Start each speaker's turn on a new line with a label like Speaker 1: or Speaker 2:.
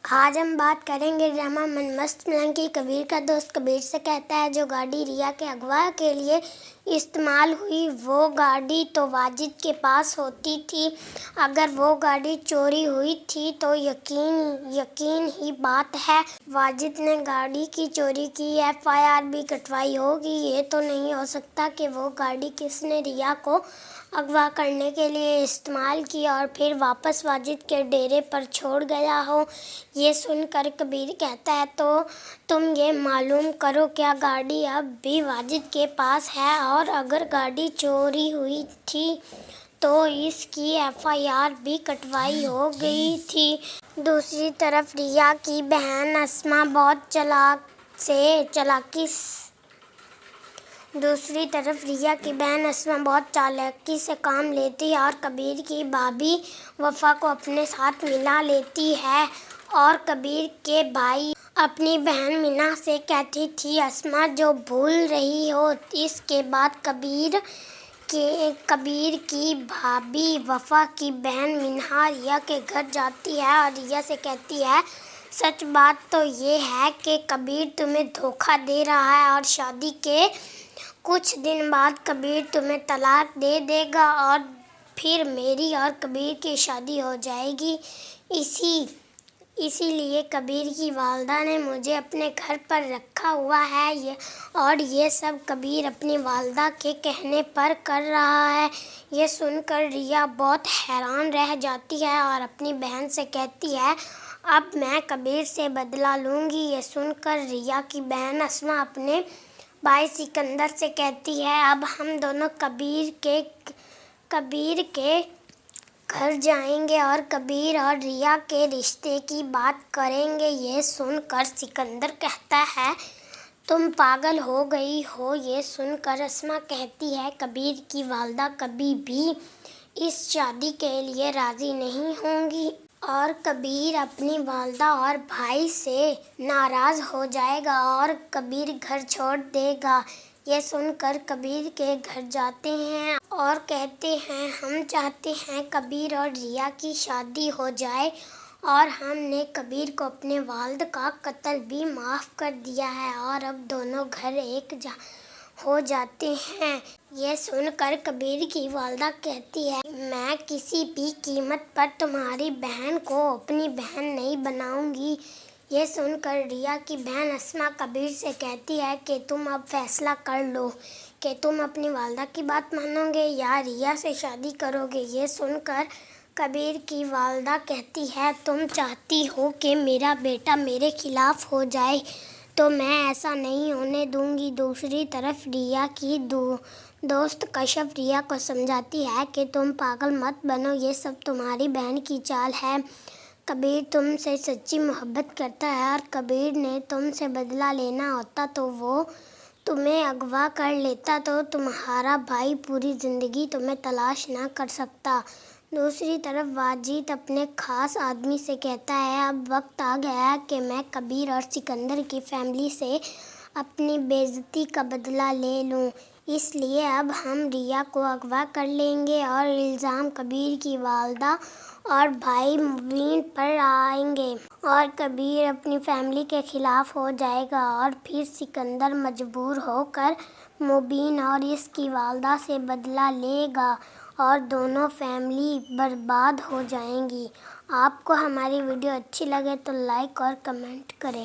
Speaker 1: آج ہم بات کریں گے ڈرامہ من مست ملنگ کی۔ کبیر کا دوست کبیر سے کہتا ہے جو گاڑی ریا کے اغوا کے لیے استعمال ہوئی وہ گاڑی تو واجد کے پاس ہوتی تھی۔ اگر وہ گاڑی چوری ہوئی تھی تو یقین ہی بات ہے واجد نے گاڑی کی چوری کی FIR بھی کٹوائی ہوگی۔ یہ تو نہیں ہو سکتا کہ وہ گاڑی کس نے ریا کو اغوا کرنے کے لیے استعمال کی اور پھر واپس واجد کے ڈیرے پر چھوڑ گیا ہو۔ یہ سن کر کبیر کہتا ہے تو تم یہ معلوم کرو کیا گاڑی اب بھی واجد کے پاس ہے، اور اگر گاڑی چوری ہوئی تھی تو اس کی FIR بھی کٹوائی ہو گئی تھی۔ دوسری طرف ریا کی بہن اسما بہت چالاکی سے کام لیتی ہے اور کبیر کی بھابھی وفا کو اپنے ساتھ ملا لیتی ہے، اور کبیر کے بھائی اپنی بہن مینا سے کہتی تھی اسما جو بھول رہی ہو۔ اس کے بعد کبیر کی بھابھی وفا کی بہن مینا ریا کے گھر جاتی ہے اور ریا سے کہتی ہے سچ بات تو یہ ہے کہ کبیر تمہیں دھوکہ دے رہا ہے اور شادی کے کچھ دن بعد کبیر تمہیں طلاق دے دے گا اور پھر میری اور کبیر کی شادی ہو جائے گی۔ اسی لیے کبیر کی والدہ نے مجھے اپنے گھر پر رکھا ہوا ہے اور یہ سب کبیر اپنی والدہ کے کہنے پر کر رہا ہے۔ یہ سن کر ریا بہت حیران رہ جاتی ہے اور اپنی بہن سے کہتی ہے اب میں کبیر سے بدلہ لوں گی۔ یہ سن کر ریا کی بہن اسما اپنے بھائی سکندر سے کہتی ہے اب ہم دونوں کبیر کے گھر جائیں گے اور کبیر اور ریا کے رشتے کی بات کریں گے۔ یہ سن کر سکندر کہتا ہے تم پاگل ہو گئی ہو۔ یہ سن کر اسما کہتی ہے کبیر کی والدہ کبھی بھی اس شادی کے لیے راضی نہیں ہوں گی اور کبیر اپنی والدہ اور بھائی سے ناراض ہو جائے گا اور کبیر گھر چھوڑ دے گا۔ یہ سن کر کبیر کے گھر جاتے ہیں اور کہتے ہیں ہم چاہتے ہیں کبیر اور ریا کی شادی ہو جائے اور ہم نے کبیر کو اپنے والد کا قتل بھی معاف کر دیا ہے اور اب دونوں گھر ایک ہو جاتے ہیں۔ یہ سن کر کبیر کی والدہ کہتی ہے میں کسی بھی قیمت پر تمہاری بہن کو اپنی بہن نہیں بناؤں گی۔ یہ سن کر ریا کی بہن اسما کبیر سے کہتی ہے کہ تم اب فیصلہ کر لو کہ تم اپنی والدہ کی بات مانو گے یا ریا سے شادی کرو گے۔ یہ سن کر کبیر کی والدہ کہتی ہے تم چاہتی ہو کہ میرا بیٹا میرے خلاف ہو جائے تو میں ایسا نہیں ہونے دوں گی۔ دوسری طرف ریا کی دوست کشف ریا کو سمجھاتی ہے کہ تم پاگل مت بنو، یہ سب تمہاری بہن کی چال ہے۔ کبیر تم سے سچی محبت کرتا ہے اور کبیر نے تم سے بدلہ لینا ہوتا تو وہ تمہیں اغوا کر لیتا تو تمہارا بھائی پوری زندگی تمہیں تلاش نہ کر سکتا۔ دوسری طرف واجد اپنے خاص آدمی سے کہتا ہے اب وقت آ گیا ہے کہ میں کبیر اور سکندر کی فیملی سے اپنی بے عزتی کا بدلہ لے لوں، اس لیے اب ہم ریا کو اغوا کر لیں گے اور الزام کبیر کی والدہ اور بھائی مبین پر آئیں گے اور کبیر اپنی فیملی کے خلاف ہو جائے گا اور پھر سکندر مجبور ہو کر مبین اور اس کی والدہ سے بدلہ لے گا اور دونوں فیملی برباد ہو جائیں گی۔ آپ کو ہماری ویڈیو اچھی لگے تو لائک اور کمنٹ کریں۔